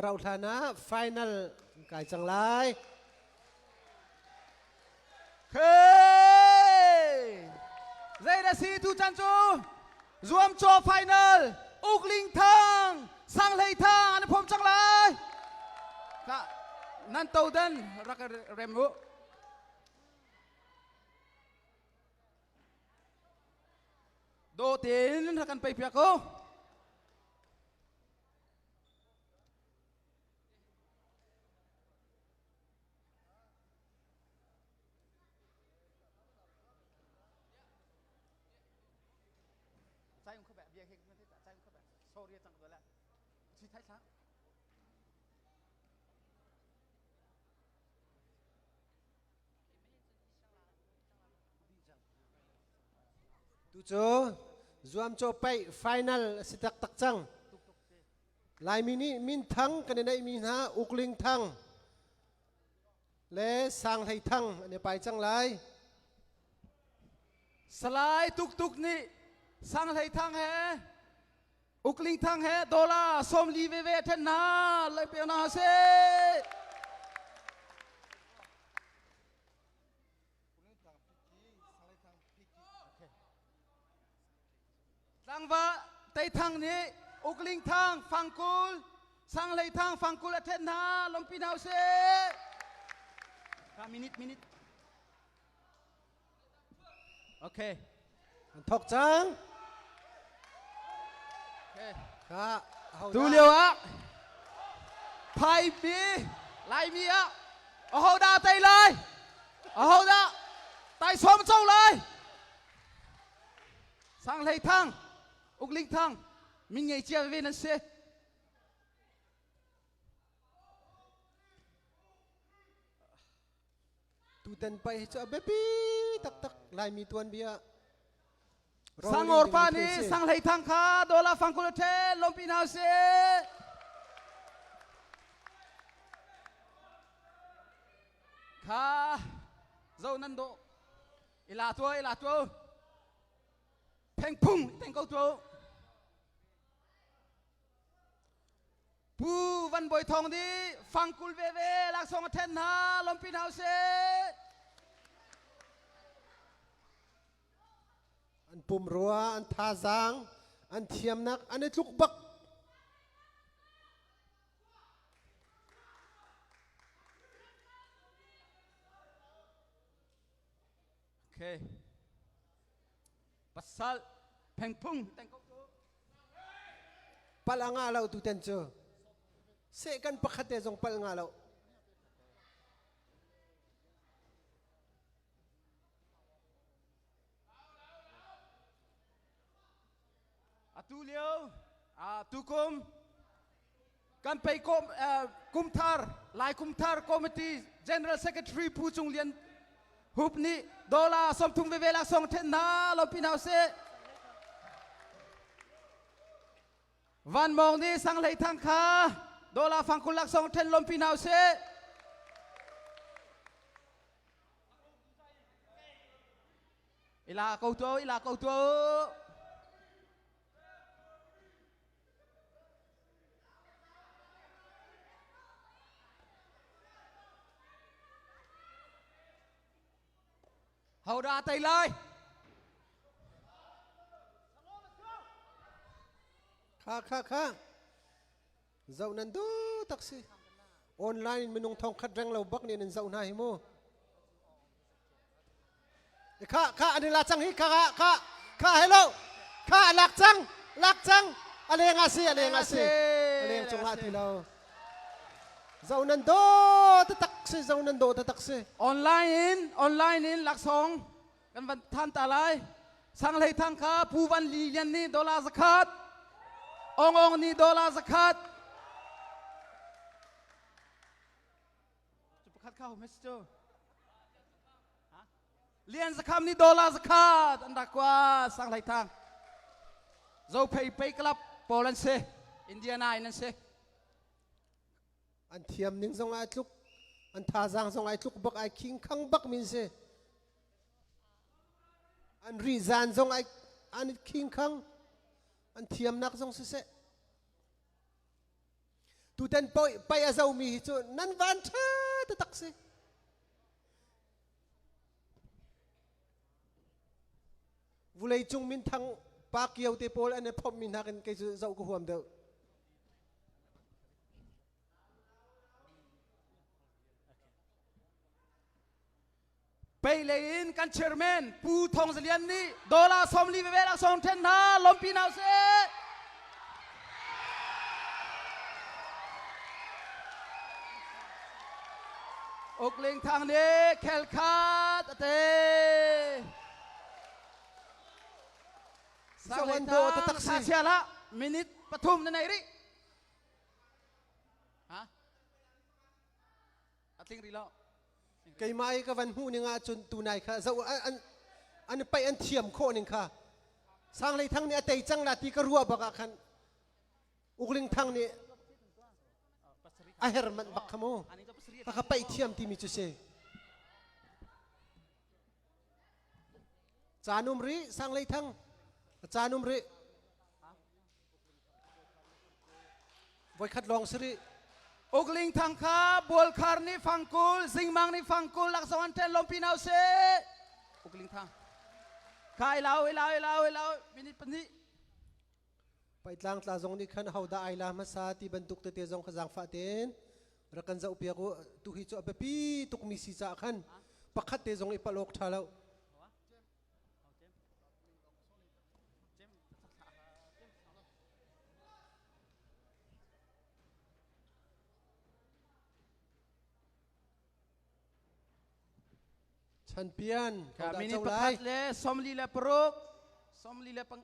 เราฐานะไฟนอลกายจังไรเฮ้เรดาซีทุจันจูรวมโจไฟนอลอุกลิงทางสังเลยทางอันผมจังไรค่ะนั่นโตดันรักเรมุโดเตียนรักันไปเพียกโกใจมันเขาแบบเบียร์เฮงไม่ได้ใจมันเขาแบบโซเรียจังตัวแล้วชีไทยช้าตูโจรวมโจไปไฟนอลสิตักตักจังลายมินิมินทังกันในมินหาอุกลิงทังและสังไททังอันนี้ไปจังไรสลายตุกนี่สังเลยทางแฮอุกลิงทางแฮดอลลาร์สมลีเวเวทนาเลยเปียนาเซสังวะไตทางนี้อุกลิงทางฟังกุลสังเลยทางฟังกุลเทนาลมปีนาวเซมินิตโอเคทอกจังค่ะดูเร็วอ่ะไพ่บีไล่มีอ่ะโอ้โหดาไตเลยโอ้โหดาไตสวมเจ้าเลยสังเลยทางอุกลิงทางมิงไงเจียเวนันเซตูเต็นไปจะเบบี้ตักลายมีตัวเบียสังออร์ปานีสังเลยทางค่ะโดลาฟังกุลเทลมปีนาวเซค่ะเจ้านันโดอิลาตัวเพ่งพุ่งเพ่งเก้าตัวผู้วันบอยทองดีฟังกุลเวเวลักษณ์เทนนาลมปีนาวเซอันปุ่มรัวอันทาจางอันเทียมนักอันนี้ทุกบักโอเคปัสสาวะเพ่งพุ่งแต่งเก้าตัวปัลงาเราตูเต็นเจอเสกันปักขัดเตจงปัลงาเราตูเลียวตูคุมกันไปกุมทาร์ลายกุมทาร์คอมมิตี้ General Secretary ผู้จงเรียนฮุบนี้ดอลลาร์สมทุงเวลาส่งเทนนาลมพินาวเซวันมองนี้สังเลยทางขาดอลลาร์ฟังคุณลักส่งเทนลมพินาวเซอิลาเกาตัวเฮาดาไตเลยค่ะเจ้านั้นดูตักสิออนไลน์มันนงทองคัดแรงเราบักเนี่ยนั่นเจ้าหน้าหิโมค่ะอันนี้ลาจังฮิค่ะฮัลโหลค่ะลักจังอะไรงาซีอะไรจงลาที่เราเจ้านั้นดูตักสิออนไลน์หลักสองกันวันท่านตาลายสังเลยทางขาผู้วันลีเลียนนี่ดอลลาร์สกัดองนี่ดอลลาร์สกัดจุดประคัดเข้าเมสเจอร์เลียนสกัดนี่ดอลลาร์สกัดอันดักว่าสังเลยทางเราไปกลับโปแลนด์เซอินเดียนาอินเซอันเทียมหนึ่งสองไอ้ทุกอันทาจางสองไอ้ทุกบักไอ้คิงขังบักมินเซอันรีซานสองไอ้อันคิงขังอันเทียมนักสองเส tu ten pai azau mi chu nan van tha ta taksi vulei chung min thang pa kiau te pol ane phom min hakin ke chu zau ko huam deu Pay lein kan chairman pu thong zalian ni dola somli ve la song ten na lompi nau se Okling thang ni khel khat ate Sawan do ta taksi sa siala minit pathum na nairi ha ating rilo kay mai ka van hu ni nga chun tunai kha zau an pai an thiam kho ning kha sang lei thang ni atei chang la ti ka ruwa baka khan ukling thang ni a herman bakhamo ka pai thiam ti mi chu se chanum ri sang lei thang chanum ri voi khat long sri Ogling thangka bol khar ni fangkul singmang ni fangkul lak sawan ten lompi nau se Ogling thang kai lao minit pani pai tlang tla zong ni khan hauda aila ma sa ti banduk te zong khazang fa ten rakan za upia ko tu hi chu apapi tuk mi si cha khan pakhat te zong ipalok thalo champion ka hauda minit chau lai pakhat le somli le peruk somli le pang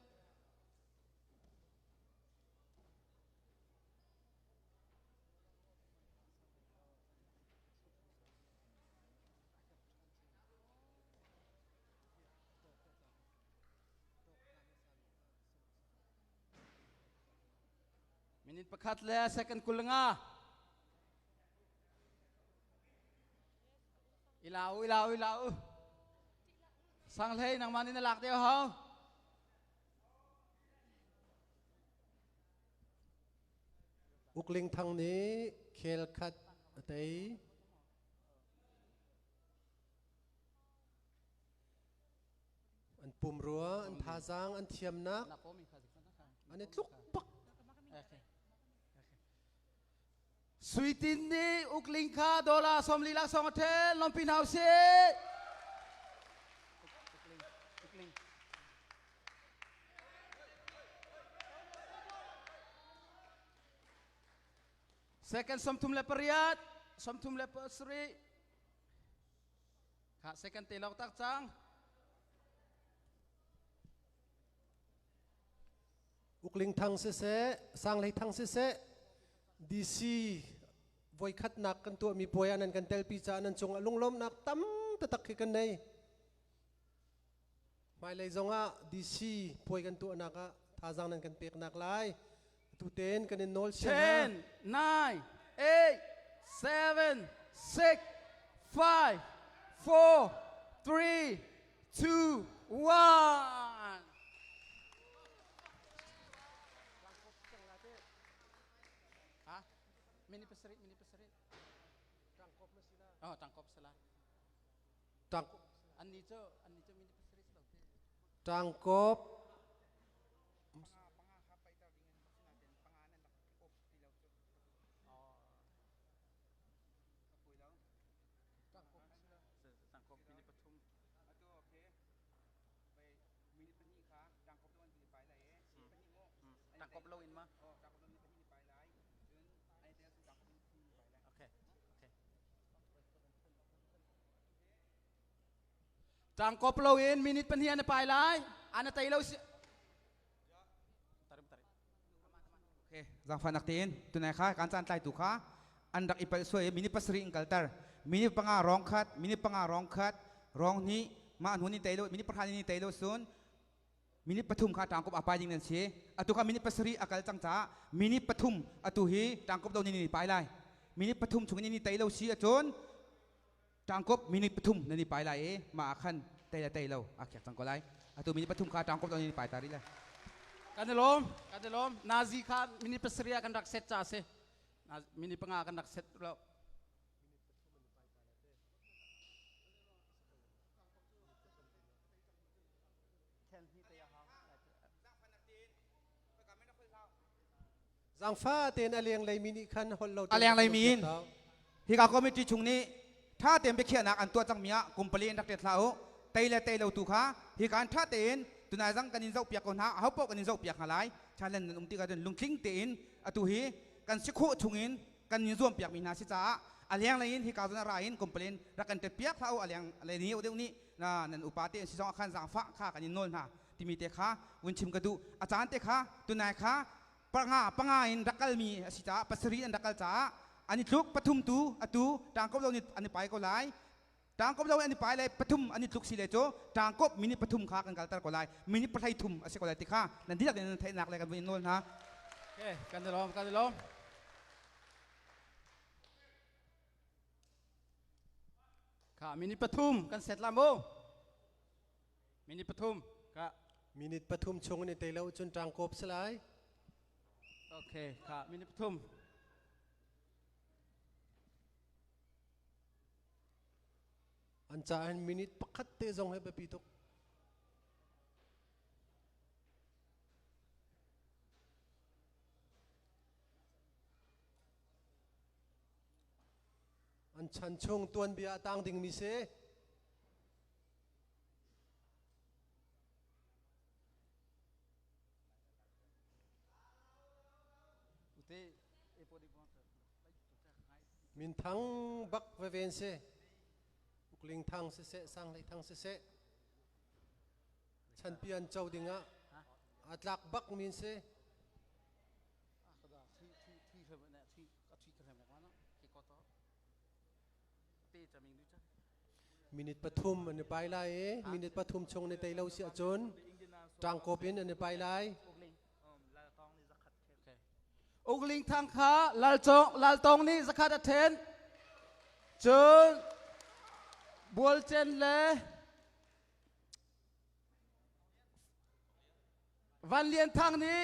minit pakhat le second kulenga ilaw sang lei nang mani na lak teo hao ukling thang ni khel khat atei an pum ruwa an thazang an thiam nak an tluk pak Suitin ni ukling kha dola somli lak song hotel lompin house ukling second somtum le periat somtum le sri kha second telok tak chang ukling thang se sang lei thang se DC voi khat nak kan tu mi poya nan kan tel pi cha nan chung alung lom nak tam ta tak kan nei mai lei zonga DC poi kan tu anaka thazang nan kan pek nak lai tu ten kan in nol 10 9 8 7 6 5 4 3 2 1 Mini peseri. Oh, tangkop sila. tangkop Ani cho mini peseri sila. tangkop Tangkop mini patum. Tangkop lawin ma. Okay. Tangkop lawin minit penhian pai lai. Ana tai law si. Tarim. Okay, Zang Fanaktiin, tunai ka, kansan tay tu ka, andak ipal soy, mini pasri ingkaltar, mini pangarong kat, rong ni, maan huni tayo, mini perhani ni tayo sun, mini patum ka tangkop apa jing nansi, atu ka mini pasri akal tangta, mini patum atuhi tangkop daw ni pailay, mini patum chung ni tayo si atun, tangkop mini patum na ni pailay maakan tayo, akyak tangkolay, atu mini patum ka tangkop daw ni paitari lah. Kanelom, Nazi ka mini peseri akan rak set cha se. มินิปังอากันนักเซตแล้ว Giang pha tiền aliang lấy mini khăn hol lâu. Aliang lấy min. Hi ka committee chung ni tha tem be khia nak an tua chang mia kumpali dak te thlao tay lo tu kha hi kan tha ten tunai jang kanin zau piak kon ha hau po kanin zau piak halai chalen umti ka den lungking te in atu hi kan sikhu chungin kan ni zom piak min na si cha aliang lein hi ka zona ra in kumpali rak kan te piak thau aliang le ni udeu ni na nan upate si song khan jang pha kha kanin nol na timi te kha win chim ka du achan te kha tunai kha panga in dakal mi si cha pasri an dakal chaอันนี้ลุกปฐุมตูอตูต่างกบเรานี่อันนี้ไปก็ไล่ต่างกบเราอันนี้ไปเลยปฐุมอันนี้ลุกสิเลยโจต่างกบมินิปฐุมขากันกันตาก็ไล่มินิปฐุมอาศัยก็ไล่ติข้านั่นที่เราเดินไทยหนักเลยกันวินโน่นฮะโอเคกันเดลมกันเดลมค่ะมินิปฐุมกันเสร็จแล้วโมมินิปฐุมค่ะ Minit pathum chung ni tay lâu chun trang kop selai. โอเคค่ะมินิปฐุม An caan minit pakat te zong he bapitok. An chan chung tuan bia tang ding mi se. อุเทเอโปดิบอน Min thang bak ve ven se. Ukling thang se se sang lai thang se se. Chan pian chau dinga. Atlak bak min se. ที่เธอเนี่ยที่ก็ที่เธอเนี่ยว่าเนาะที่ก็ต่อที่จะมีด้วยจ้ะ Minit pathum an pai lai e. Minit pathum chung ni tay lâu si achon. Trang kopin an pai lai. อุกลิงทางขาลาลตองนี่สกัดเทนเจอบัวเจนเลวันเลียนทางนี้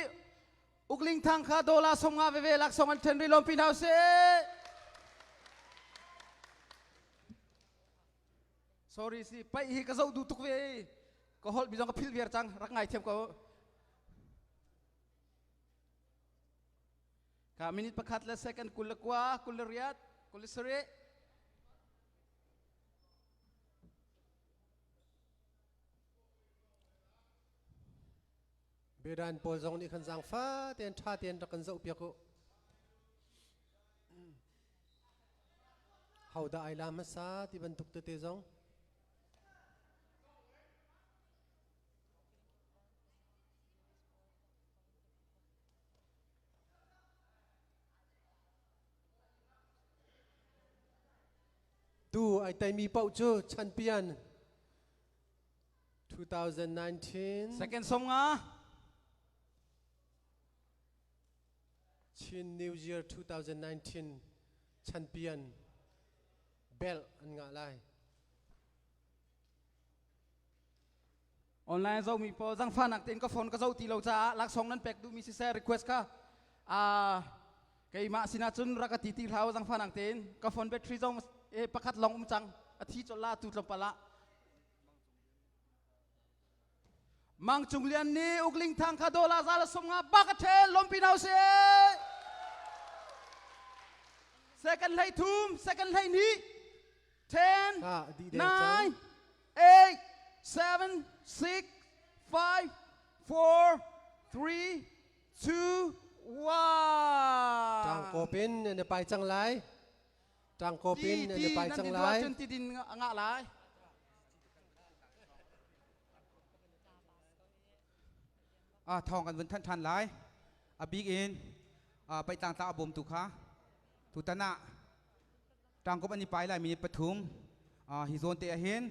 อุกลิงทางขาโดลาสงอาเวเวลักสงอันเทนริลมพินาวเซ sorry สิไปฮีกระเจ้าดูตุกเวก็ฮอลบิจงกับพิลเวียร์จังรักไงเทียมก็มินิประคัดและ second กุลกว่ากุลเรียดกุลสเร Beran pol zong ni kan zang fa ten tha ten ta kan zau pia ko. Hau da ai lam sa ti ban tuk te zong. Tu ai tai mi pau chu champion 2019 second สงอา Chin New Year 2019 champion bell an nga lai ออนไลน์เจ้ามีพอจังฟ้านักเต้นก็ฟอนก็เจ้าตีเราจ้าลักสองนั้นเป็กดูมีสิเซ request ค่ะไก่มาสินาจุนรักตีตีเท้าจังฟ้านักเต้นก็ฟอนเบทรีจงประคัดลองจังอาทิตย์จนลาตุลปะละมังจุงเลียนนี้อุกลิงทางคาโดลาซาลสงาบักเทลลมปีนาวเซ second ให้ทุ่ม second ให้นี้ 10 di del chang 9 8 7 6 5 4 3 2 1 Trang kopin an pai chang lai Trang kopin an pai chang lai จนตีดินงะหลายทองกันวันทันหลายบิ๊กอินไปต่างตาอบมตุค่ะทุตนะต่างกบอันนี้ไปเลยมีปฐุมฮิโซนเตะเห็น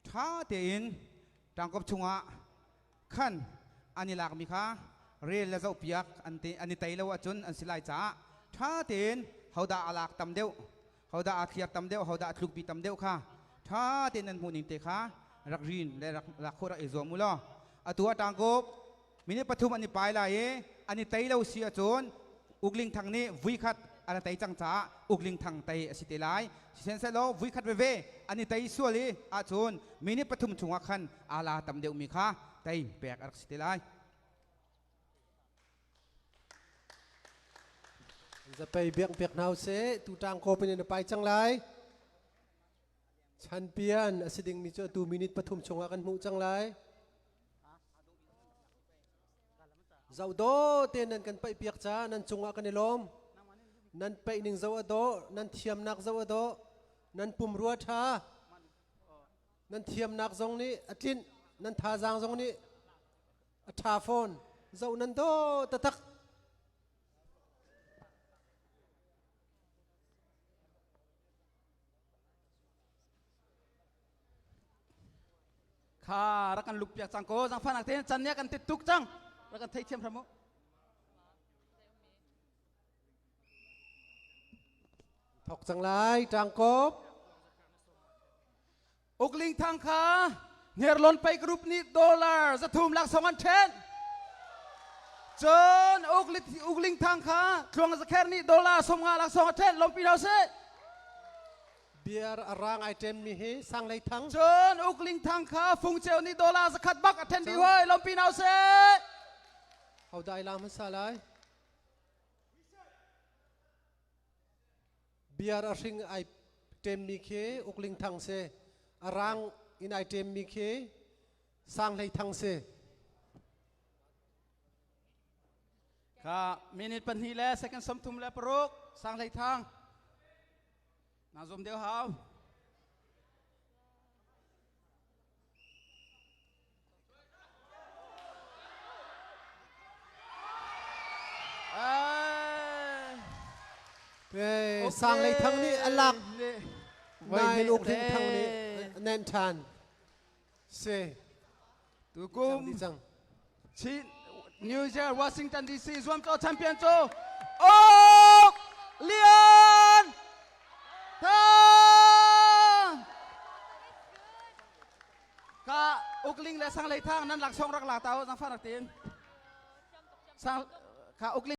ท้าเตอินต่างกบชุงะขันอันนี้หลักมีค่ะเรียนแล้วเจ้าเปียกอันนี้ไตแล้วจนอันสิไลจ้าท้าเตอินเขาด่าหลักตำเดียวเขาด่าเคลียร์ตำเดียวเขาด่าทุกปีตำเดียวค่ะท้าเตอินนั้นหูนิงเตะค่ะรักรินและรักโคตรเอซอมุลอตัวต่างกบมินิปฐุมอันนี้ไปเลยอันนี้ไตเราเสียจนอุกลิงทางนี้วิคัด อันไตจังจ้าอุกลิงทางไตสิติไลเซนเซโลวิคัดเวอันนี้ไตส่วนลีอาจูนมินิปฐุมชงขันอาลาตำเดียวมีค่าไตแบกอักสิติไลจะไปเบียงเปียกนาวเสตูตางโคเป็นในไปจังไรแชมเปี้ยนสิดิงมีเจอ2 minute ปฐุมชงกันหูจังไรเจ้าโดเต้นนั่นกันไปเปียกจ้านั่นชงกันในลมนั่นไปหนึ่งเจ้าโดนั่นเทียมนักเจ้าโดนั่นปุ่มรัวท่านั่นเทียมนักทรงนี้อาทินนั่นท่าจางทรงนี้ท่าโฟนเจ้านั่นโดตะทักข้ารักกันลุกเปียกจังโกจังฟันนักเตนจันเนียกันติดตุกจังรักกันไทยเทียมพระมุถกจังไรจางกบอุกลิงทางขาเนียร์ล้นไปกรุ๊ปนี้$จะทุ่มหลัก2,000เชนจนอุกลิงทางขาทวงจะแค่นี้$สมงาหลัก2,000เชนลงปีเราเซ่เบียร์รางไอเทมมีให้สร้างไรทั้งจนอุกลิงทางขาฟุงเจลนี่$จะขัดบักอัตเทนดีไว้ลงปีเราเซ่เอาได้ลามันสลายเบียร์ริงไอเทมมีเคอุกลิงทางเซรางอินไอเทมมีเคสร้างไรทั้งเซข้ามินิทปันฮีแล้ว second สมทุมแล้วปรุกสร้างไรทางน่าสมเดียวหาวสร้างไรทั้งนี้อันหลักนายอุกลิงทางนี้แน่นทานเซตุกุมชินิวเจอร์วอชิงตันดีซีรวมโจแชมเปี้ยนโจโอ๊กเลียนท่าข้าอุกลิงและสร้างไรทางนั้นหลักช่องรักหลาเตาสังฟ้าหลักตีนสร้างข้าอุกลิง